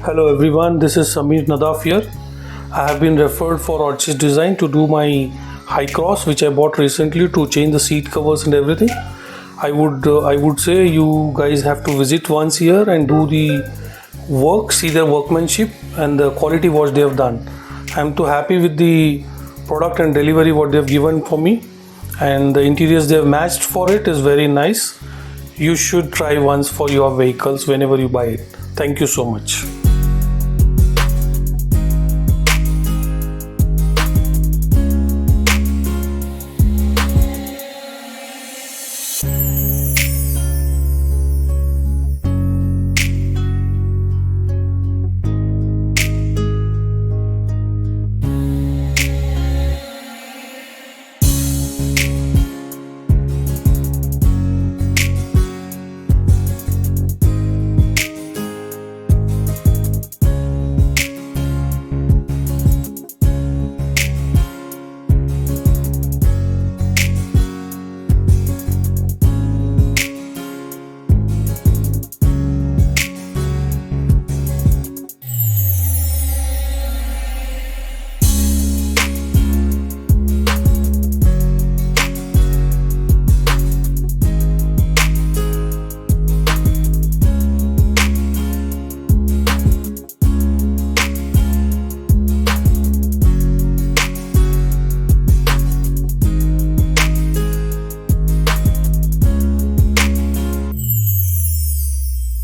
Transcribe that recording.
Hello everyone, this is Samir Nadaf here. I have been referred for Orchis Design to do my Hycross, which I bought recently to change the seat covers and everything. I would say you guys have to visit once here and do the work, see their workmanship and the quality what they have done. I am too happy with the product and delivery what they have given for me, and the interiors they have matched for it is very nice. You should try once for your vehicles whenever you buy it. Thank you so much.